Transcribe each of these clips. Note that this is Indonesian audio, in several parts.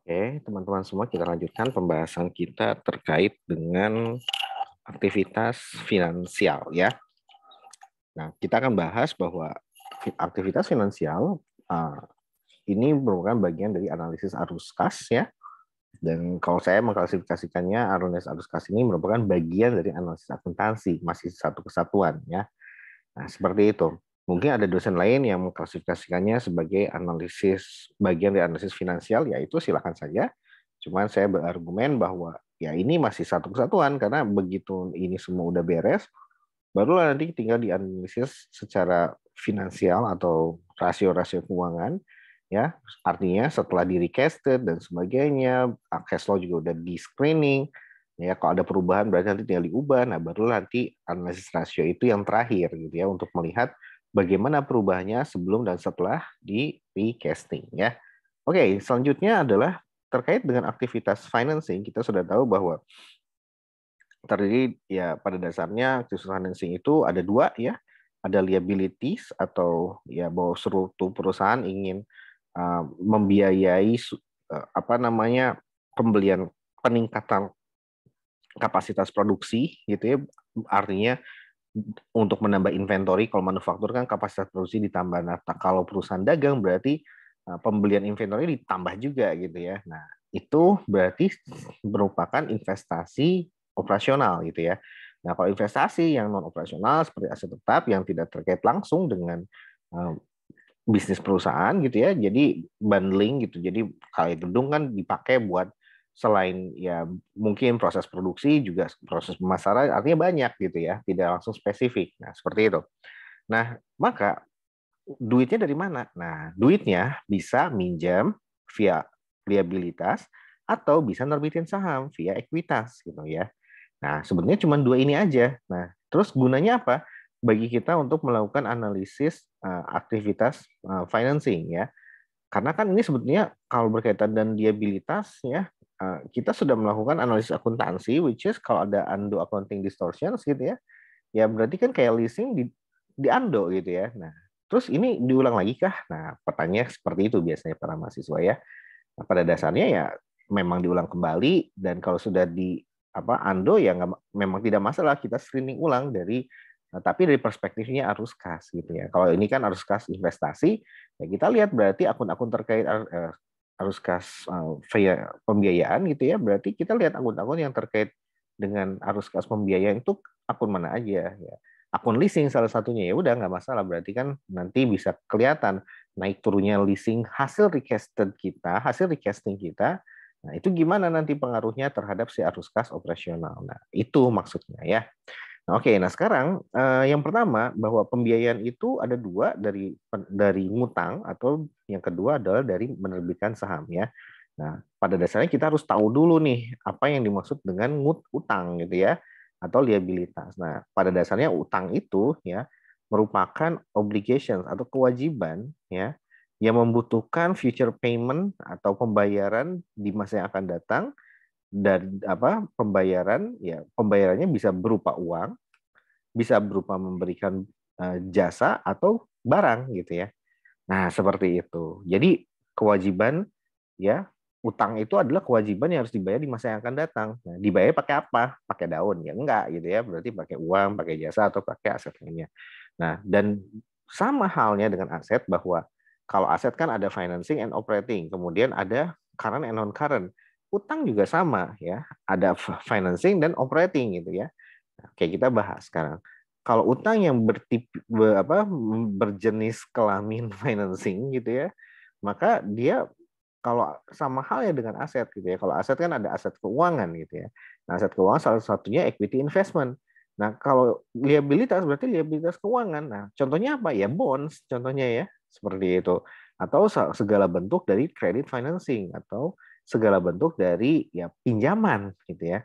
Oke, teman-teman semua kita lanjutkan pembahasan kita terkait dengan aktivitas finansial ya. Nah, kita akan bahas bahwa aktivitas finansial ini merupakan bagian dari analisis arus kas ya. Dan kalau saya mengklasifikasikannya, analisis arus kas ini merupakan bagian dari analisis akuntansi, masih satu kesatuan ya. Nah, seperti itu. Mungkin ada dosen lain yang mengklasifikasikannya sebagai analisis bagian dari analisis finansial, yaitu silakan saja. Cuman saya berargumen bahwa ya ini masih satu kesatuan karena begitu ini semua udah beres, barulah nanti tinggal dianalisis secara finansial atau rasio-rasio keuangan ya. Artinya setelah di recasted dan sebagainya, cash flow juga udah di screening ya, kalau ada perubahan berarti nanti tinggal diubah. Nah, baru nanti analisis rasio itu yang terakhir gitu ya, untuk melihat bagaimana perubahannya sebelum dan setelah di recasting ya. Oke, selanjutnya adalah terkait dengan aktivitas financing. Kita sudah tahu bahwa terdiri ya pada dasarnya aktivitas financing itu ada dua ya, ada liabilities atau ya bahwa suatu perusahaan ingin membiayai apa namanya pembelian peningkatan kapasitas produksi gitu ya, artinya untuk menambah inventory. Kalau manufaktur kan kapasitas produksi ditambah. Nah, kalau perusahaan dagang berarti pembelian inventory ditambah juga gitu ya. Nah, itu berarti merupakan investasi operasional gitu ya. Nah, kalau investasi yang non operasional seperti aset tetap yang tidak terkait langsung dengan bisnis perusahaan gitu ya. Jadi bundling gitu. Jadi kalau gedung kan dipakai buat selain ya mungkin proses produksi juga proses pemasaran, artinya banyak gitu ya, tidak langsung spesifik. Nah, seperti itu. Nah, maka duitnya dari mana? Nah, duitnya bisa minjam via liabilitas atau bisa nerbitin saham via ekuitas gitu ya. Nah, sebenarnya cuma dua ini aja. Nah, terus gunanya apa? Bagi kita untuk melakukan analisis aktivitas financing ya. Karena kan ini sebetulnya kalau berkaitan dan liabilitas ya, kita sudah melakukan analisis akuntansi, which is kalau ada undo accounting distortions gitu ya, ya berarti kan kayak leasing di undo gitu ya. Nah, terus ini diulang lagi kah? Nah, pertanyaan seperti itu biasanya para mahasiswa ya. Nah, pada dasarnya ya memang diulang kembali, dan kalau sudah di apa undo ya nggak, memang tidak masalah kita screening ulang dari tapi dari perspektifnya arus kas gitu ya. Kalau ini kan arus kas investasi, ya kita lihat berarti akun-akun terkait arus kas via pembiayaan gitu ya. Berarti kita lihat akun-akun yang terkait dengan arus kas pembiayaan itu akun mana aja ya. Akun leasing salah satunya, ya udah nggak masalah, berarti kan nanti bisa kelihatan naik turunnya leasing hasil recasted kita, hasil recasting kita. Nah, itu gimana nanti pengaruhnya terhadap si arus kas operasional. Nah, itu maksudnya ya. Nah, oke, nah sekarang yang pertama bahwa pembiayaan itu ada dua, dari ngutang, atau yang kedua adalah dari menerbitkan saham ya. Nah, pada dasarnya kita harus tahu dulu nih apa yang dimaksud dengan utang gitu ya, atau liabilitas. Nah, pada dasarnya utang itu ya merupakan obligations atau kewajiban ya yang membutuhkan future payment atau pembayaran di masa yang akan datang. Dan apa pembayaran ya, pembayarannya bisa berupa uang, bisa berupa memberikan jasa atau barang gitu ya. Nah, seperti itu. Jadi kewajiban ya, utang itu adalah kewajiban yang harus dibayar di masa yang akan datang. Nah, dibayar pakai apa? Pakai daun ya enggak gitu ya. Berarti pakai uang, pakai jasa, atau pakai aset lainnya. Nah, dan sama halnya dengan aset, bahwa kalau aset kan ada financing and operating, kemudian ada current and non current. Utang juga sama ya, ada financing dan operating gitu ya. Nah, kayak kita bahas sekarang. Kalau utang yang berjenis kelamin financing gitu ya, maka dia kalau sama halnya dengan aset gitu ya. Kalau aset kan ada aset keuangan gitu ya. Nah, aset keuangan salah satunya equity investment. Nah, kalau liabilitas berarti liabilitas keuangan. Nah, contohnya apa? Ya bonds contohnya ya, seperti itu. Atau segala bentuk dari credit financing, atau segala bentuk dari ya pinjaman gitu ya,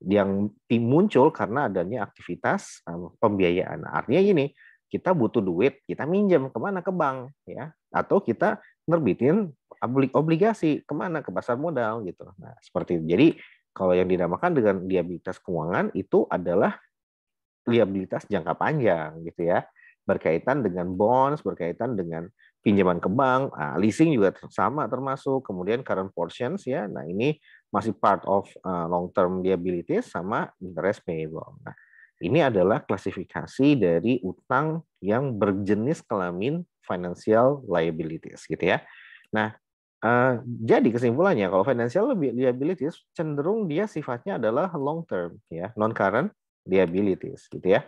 yang muncul karena adanya aktivitas pembiayaan. Nah, artinya gini, kita butuh duit, kita minjem kemana? Ke bank ya, atau kita nerbitin obligasi kemana? Ke pasar modal gitu. Nah, seperti itu. Jadi kalau yang dinamakan dengan liabilitas keuangan itu adalah liabilitas jangka panjang gitu ya, berkaitan dengan bonds, berkaitan dengan pinjaman ke bank, leasing juga sama termasuk, kemudian current portions ya. Nah, ini masih part of long term liabilities sama interest payable. Nah, ini adalah klasifikasi dari utang yang berjenis kelamin financial liabilities gitu ya. Nah, jadi kesimpulannya kalau financial liabilities cenderung dia sifatnya adalah long term ya, non current liabilities gitu ya.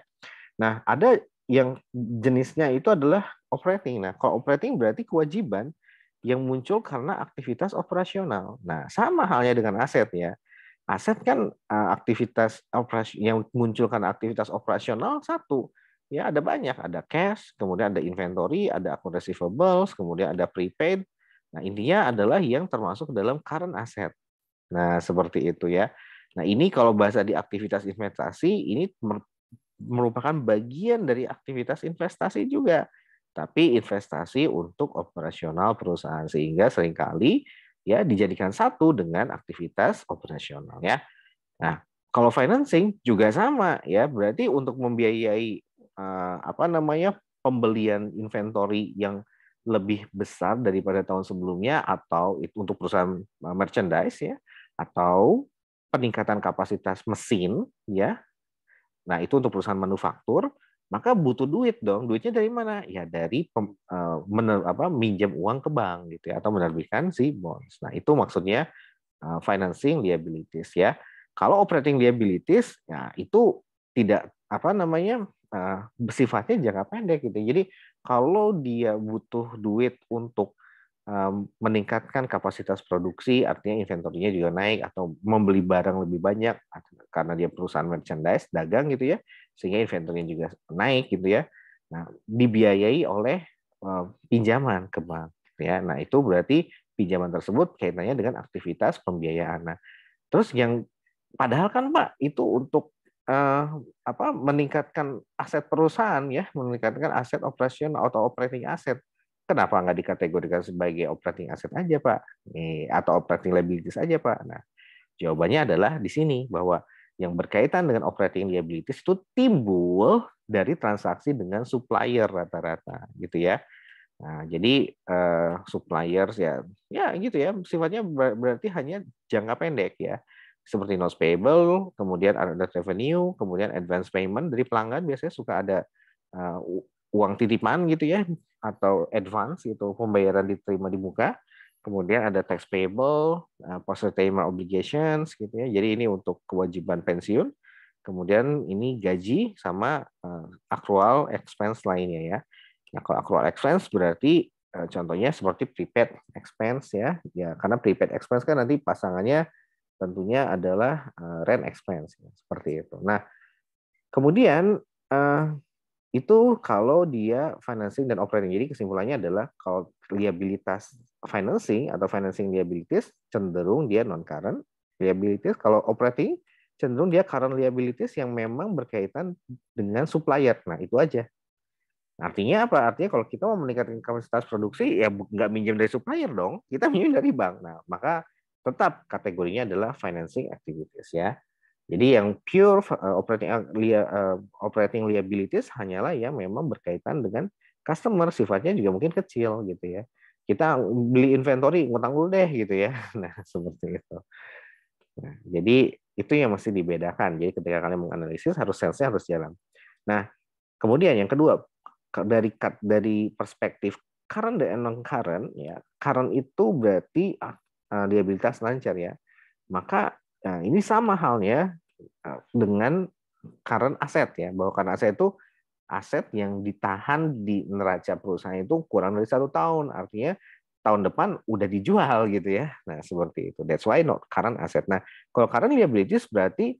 Nah, ada yang jenisnya itu adalah operating. Nah, kalau operating berarti kewajiban yang muncul karena aktivitas operasional. Nah, sama halnya dengan aset ya. Aset kan aktivitas operasi yang muncul karena aktivitas operasional satu. Ya, ada banyak, ada cash, kemudian ada inventory, ada account receivables, kemudian ada prepaid. Nah, intinya adalah yang termasuk dalam current asset. Nah, seperti itu ya. Nah, ini kalau bahasa di aktivitas investasi, ini merupakan bagian dari aktivitas investasi juga. Tapi investasi untuk operasional perusahaan. Sehingga seringkali ya dijadikan satu dengan aktivitas operasional ya. Nah, kalau financing juga sama ya, berarti untuk membiayai pembelian inventory yang lebih besar daripada tahun sebelumnya atau itu untuk perusahaan merchandise ya atau peningkatan kapasitas mesin ya. Nah, itu untuk perusahaan manufaktur, maka butuh duit dong. Duitnya dari mana? Ya dari minjam uang ke bank gitu ya atau menerbitkan si bonds. Nah, itu maksudnya financing liabilities ya. Kalau operating liabilities ya itu tidak sifatnya jangka pendek gitu. Jadi kalau dia butuh duit untuk meningkatkan kapasitas produksi, artinya inventorinya juga naik atau membeli barang lebih banyak karena dia perusahaan merchandise, dagang gitu ya, sehingga inventorinya juga naik gitu ya. Nah, dibiayai oleh pinjaman ke bank gitu ya. Nah, itu berarti pinjaman tersebut kaitannya dengan aktivitas pembiayaan. Nah, terus yang padahal kan Pak itu untuk meningkatkan aset perusahaan ya, meningkatkan aset operasional atau operating aset. Kenapa nggak dikategorikan sebagai operating aset aja Pak? Atau operating liabilities aja Pak? Nah, jawabannya adalah di sini bahwa yang berkaitan dengan operating liabilities itu timbul dari transaksi dengan supplier rata-rata gitu ya. Nah, jadi suppliers ya gitu ya, sifatnya berarti hanya jangka pendek ya. Seperti notes payable, kemudian ada revenue, kemudian advance payment dari pelanggan biasanya suka ada uh, uang titipan gitu ya atau advance itu pembayaran diterima di muka. Kemudian ada tax payable, post retirement obligations gitu ya. Jadi ini untuk kewajiban pensiun. Kemudian ini gaji sama accrual expense lainnya ya. Nah, kalau accrual expense berarti contohnya seperti prepaid expense ya. Ya, karena prepaid expense kan nanti pasangannya tentunya adalah rent expense ya, seperti itu. Nah, kemudian itu kalau dia financing dan operating. Jadi kesimpulannya adalah kalau liabilitas financing atau financing liabilities cenderung dia non current liabilities, kalau operating cenderung dia current liabilities yang memang berkaitan dengan supplier. Nah, itu aja. Artinya apa? Artinya kalau kita mau meningkatkan kapasitas produksi, ya nggak minjem dari supplier dong, kita minjem dari bank. Nah, maka tetap kategorinya adalah financing activities ya. Jadi yang pure operating liabilities hanyalah yang memang berkaitan dengan customer, sifatnya juga mungkin kecil gitu ya. Kita beli inventory, ngutang dulu deh gitu ya. Nah, seperti itu. Nah, jadi itu yang mesti dibedakan. Jadi ketika kalian menganalisis harus salesnya harus jalan. Nah, kemudian yang kedua, dari perspektif current dan non current ya, current itu berarti liabilitas lancar ya. Maka ini sama halnya dengan current aset ya, bahwa current aset itu aset yang ditahan di neraca perusahaan itu kurang dari 1 tahun, artinya tahun depan udah dijual gitu ya. Nah, seperti itu. That's why not current asset. Nah, kalau current liabilities berarti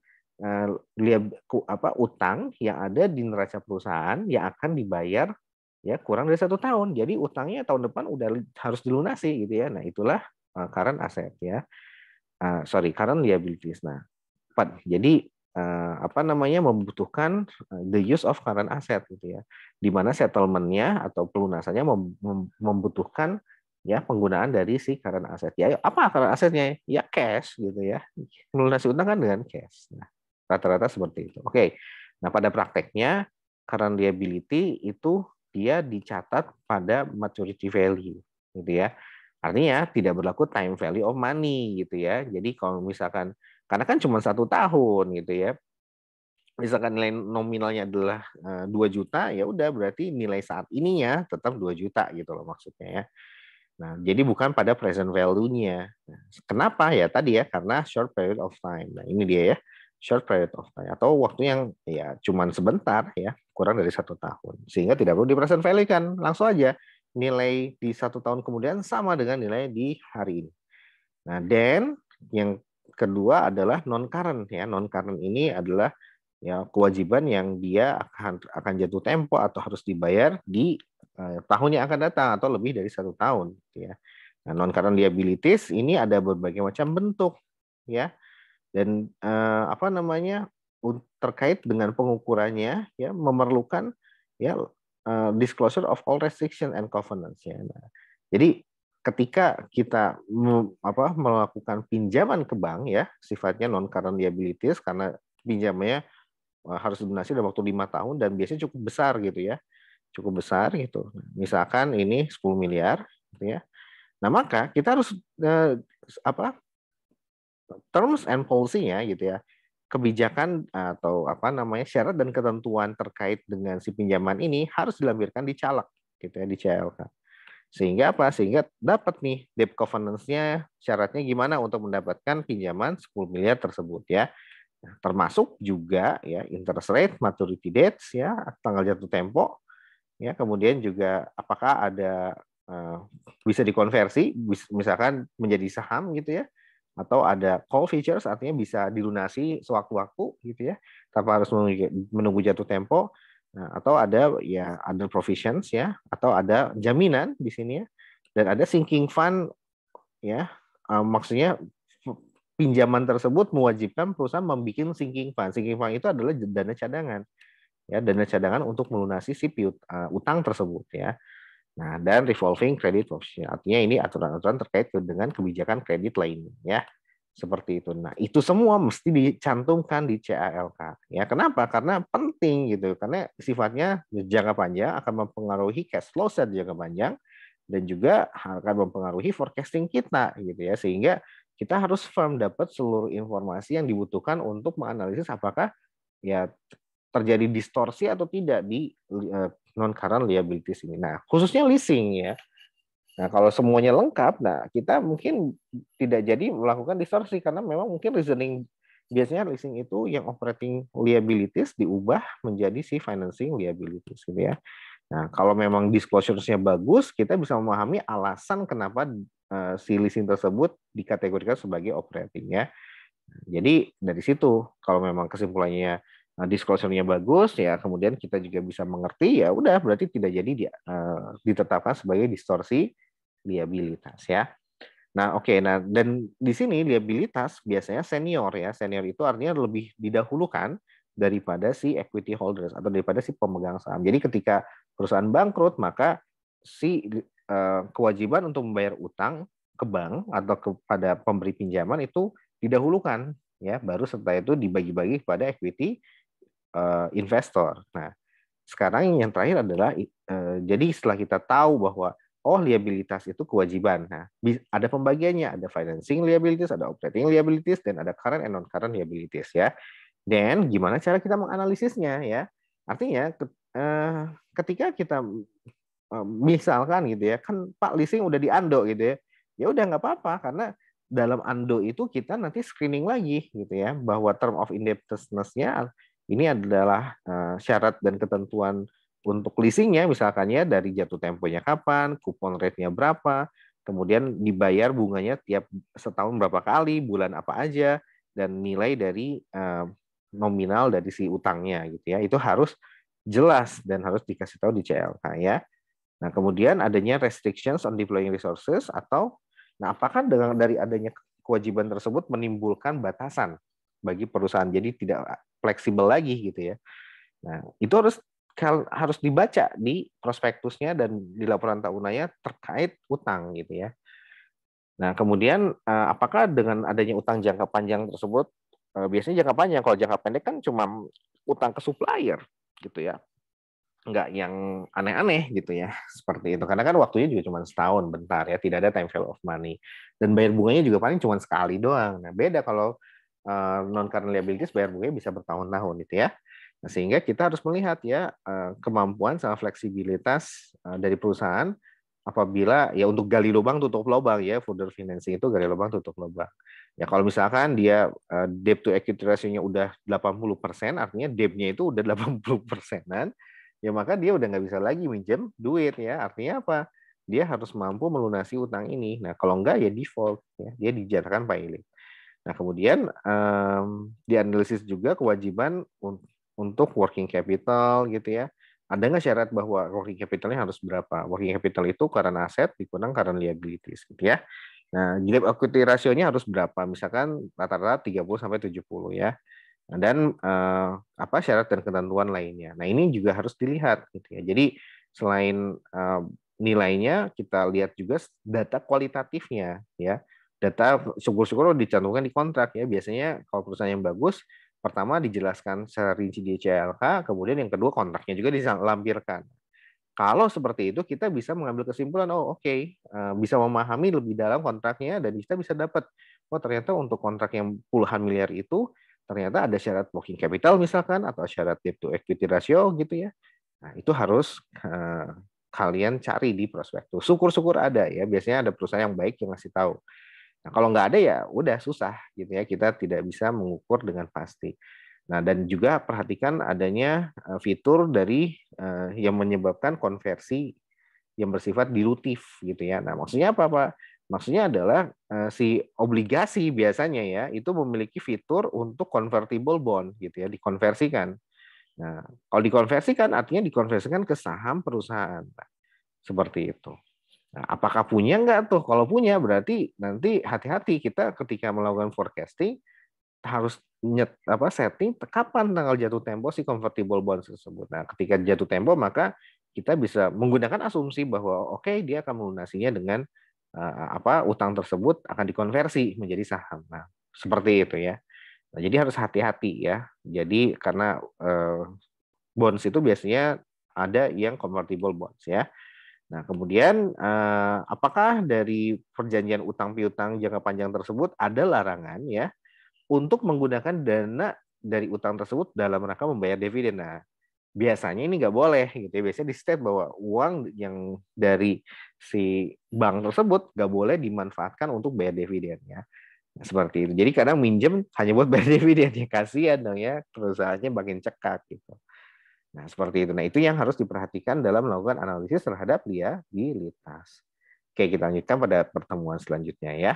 utang yang ada di neraca perusahaan yang akan dibayar ya kurang dari 1 tahun. Jadi utangnya tahun depan udah harus dilunasi gitu ya. Nah, itulah current asset ya. Current liabilities. Nah, jadi membutuhkan the use of current asset gitu ya, di mana settlement-nya atau pelunasannya membutuhkan ya penggunaan dari si current asset. Ya apa current asetnya? Ya cash gitu ya, melunasi utang kan dengan cash. Nah, rata-rata seperti itu. Oke, nah pada prakteknya current liability itu dia dicatat pada maturity value, gitu ya. Artinya tidak berlaku time value of money, gitu ya. Jadi kalau misalkan, karena kan cuma 1 tahun, gitu ya. Misalkan nilai nominalnya adalah 2 juta, ya udah berarti nilai saat ininya tetap 2 juta gitu loh maksudnya ya. Nah, jadi bukan pada present value-nya. Nah, kenapa ya tadi ya? Karena short period of time. Nah, ini dia ya, short period of time atau waktu yang ya cuman sebentar ya, kurang dari 1 tahun. Sehingga tidak perlu di present value kan, langsung aja nilai di 1 tahun kemudian sama dengan nilai di hari ini. Nah, then yang kedua adalah non current ya. Non current ini adalah ya kewajiban yang dia akan jatuh tempo atau harus dibayar di tahun yang akan datang atau lebih dari 1 tahun gitu ya. Nah, non current liabilities ini ada berbagai macam bentuk ya, dan apa namanya terkait dengan pengukurannya ya memerlukan ya disclosure of all restriction and covenants ya. Nah, jadi ketika kita melakukan pinjaman ke bank ya sifatnya non current liabilities karena pinjamnya harus dilunasi dalam waktu 5 tahun dan biasanya cukup besar gitu ya. Cukup besar gitu. Misalkan ini 10 miliar gitu ya. Nah, maka kita harus apa terms and policy-nya gitu ya. Kebijakan atau apa namanya syarat dan ketentuan terkait dengan si pinjaman ini harus dilampirkan di calak gitu ya, di CLK. Sehingga apa? Sehingga dapat nih debt covenants-nya syaratnya gimana untuk mendapatkan pinjaman 10 miliar tersebut ya. Termasuk juga ya interest rate, maturity dates ya, tanggal jatuh tempo ya, kemudian juga apakah ada bisa dikonversi misalkan menjadi saham gitu ya, atau ada call features artinya bisa dilunasi sewaktu-waktu gitu ya tanpa harus menunggu jatuh tempo. Nah, atau ada ya other provisions ya, atau ada jaminan di sini ya, dan ada sinking fund ya, maksudnya pinjaman tersebut mewajibkan perusahaan membuat sinking fund. Sinking fund itu adalah dana cadangan ya, dana cadangan untuk melunasi si utang tersebut ya. Nah, dan revolving credit option artinya ini aturan-aturan terkait dengan kebijakan kredit lainnya ya. Seperti itu. Nah, itu semua mesti dicantumkan di CALK. Ya, kenapa? Karena penting gitu. Karena sifatnya jangka panjang akan mempengaruhi cash flow secara jangka panjang dan juga akan mempengaruhi forecasting kita gitu ya. Sehingga kita harus firm dapat seluruh informasi yang dibutuhkan untuk menganalisis apakah ya terjadi distorsi atau tidak di non current liabilities ini. Nah, khususnya leasing ya. Nah, kalau semuanya lengkap, nah kita mungkin tidak jadi melakukan distorsi karena memang mungkin reasoning biasanya leasing itu yang operating liabilities diubah menjadi si financing liabilities gitu ya. Nah, kalau memang disclosure-nya bagus, kita bisa memahami alasan kenapa si leasing tersebut dikategorikan sebagai operating ya. Jadi dari situ kalau memang kesimpulannya disclosure-nya bagus ya, kemudian kita juga bisa mengerti ya udah berarti tidak jadi ditetapkan sebagai distorsi liabilitas ya. Nah, oke. Nah, dan di sini liabilitas biasanya senior ya. Senior itu artinya lebih didahulukan daripada si equity holders atau daripada si pemegang saham. Jadi ketika perusahaan bangkrut, maka si kewajiban untuk membayar utang ke bank atau kepada pemberi pinjaman itu didahulukan ya, baru setelah itu dibagi-bagi kepada equity investor. Nah, sekarang yang terakhir adalah jadi setelah kita tahu bahwa oh liabilitas itu kewajiban. Nah, ada pembagiannya, ada financing liabilities, ada operating liabilities, dan ada current and non-current liabilities ya. Dan gimana cara kita menganalisisnya ya? Artinya ketika kita misalkan gitu ya, kan Pak leasing udah di Ando gitu ya, ya udah nggak apa-apa karena dalam Ando itu kita nanti screening lagi gitu ya, bahwa term of indebtedness-nya ini adalah syarat dan ketentuan untuk leasingnya misalkan ya dari jatuh temponya kapan, kupon rate-nya berapa, kemudian dibayar bunganya tiap setahun berapa kali, bulan apa aja, dan nilai dari nominal dari si utangnya gitu ya. Itu harus jelas dan harus dikasih tahu di CLK ya. Nah, kemudian adanya restrictions on deploying resources atau nah apakah dengan dari adanya kewajiban tersebut menimbulkan batasan bagi perusahaan jadi tidak fleksibel lagi gitu ya. Nah, itu harus dibaca di prospektusnya dan di laporan tahunannya terkait utang gitu ya. Nah, kemudian apakah dengan adanya utang jangka panjang tersebut biasanya jangka panjang, kalau jangka pendek kan cuma utang ke supplier gitu ya. nggak yang aneh-aneh gitu ya, seperti itu. Karena kan waktunya juga cuma setahun, bentar ya, tidak ada time value of money. Dan bayar bunganya juga paling cuma sekali doang. Nah, beda kalau non current liabilities bayar bunganya bisa bertahun-tahun gitu ya. Nah, sehingga kita harus melihat ya kemampuan sama fleksibilitas dari perusahaan apabila ya untuk gali lubang tutup lubang ya, further financing itu gali lubang tutup lubang. Ya kalau misalkan dia debt to equity ratio-nya udah 80%, artinya debt-nya itu udah 80%-an, ya maka dia udah nggak bisa lagi minjem duit ya. Artinya apa? Dia harus mampu melunasi utang ini. Nah kalau enggak ya default, ya dia dijatuhkan pailing. Nah kemudian dianalisis juga kewajiban untuk working capital gitu ya. Ada nggak syarat bahwa working capitalnya harus berapa? Working capital itu current asset dikurang current liabilities gitu ya. Nah, debt equity rasionya harus berapa? Misalkan rata-rata 30 sampai 70 ya. Nah, dan apa syarat dan ketentuan lainnya. Nah, ini juga harus dilihat gitu ya. Jadi selain nilainya, kita lihat juga data kualitatifnya ya. Data syukur-syukur dicantumkan di kontrak ya. Biasanya kalau perusahaan yang bagus, pertama dijelaskan secara rinci di CLK, kemudian yang kedua kontraknya juga dilampirkan. Kalau seperti itu kita bisa mengambil kesimpulan, oh oke, bisa memahami lebih dalam kontraknya dan kita bisa dapat, oh ternyata untuk kontrak yang puluhan miliar itu ternyata ada syarat working capital misalkan atau syarat debt to equity ratio gitu ya. Nah itu harus kalian cari di prospektus. Syukur-syukur ada ya, biasanya ada perusahaan yang baik yang ngasih tahu. Nah, kalau nggak ada ya udah susah gitu ya, kita tidak bisa mengukur dengan pasti. Nah, dan juga perhatikan adanya fitur dari yang menyebabkan konversi yang bersifat dilutif gitu ya. Nah, maksudnya apa, Pak? Maksudnya adalah si obligasi biasanya ya itu memiliki fitur untuk convertible bond gitu ya, dikonversikan. Nah, kalau dikonversikan artinya dikonversikan ke saham perusahaan. Nah, seperti itu. Nah, apakah punya enggak tuh? Kalau punya berarti nanti hati-hati kita ketika melakukan forecasting harus setting kapan tanggal jatuh tempo si convertible bonds tersebut. Nah, ketika jatuh tempo maka kita bisa menggunakan asumsi bahwa oke dia akan melunasinya dengan utang tersebut akan dikonversi menjadi saham. Nah, seperti itu ya. Nah, jadi harus hati-hati ya. Jadi karena bonds itu biasanya ada yang convertible bonds ya. Nah, kemudian apakah dari perjanjian utang piutang jangka panjang tersebut ada larangan ya untuk menggunakan dana dari utang tersebut dalam rangka membayar dividen? Nah, biasanya ini nggak boleh gitu ya. Biasanya di state bahwa uang yang dari si bank tersebut nggak boleh dimanfaatkan untuk bayar dividen ya. Nah, seperti itu. Jadi kadang minjem hanya buat bayar dividen ya, kasihan dong ya, perusahaannya makin cekak gitu. Nah, seperti itu. Nah, itu yang harus diperhatikan dalam melakukan analisis terhadap liabilitas. Oke, kita lanjutkan pada pertemuan selanjutnya ya.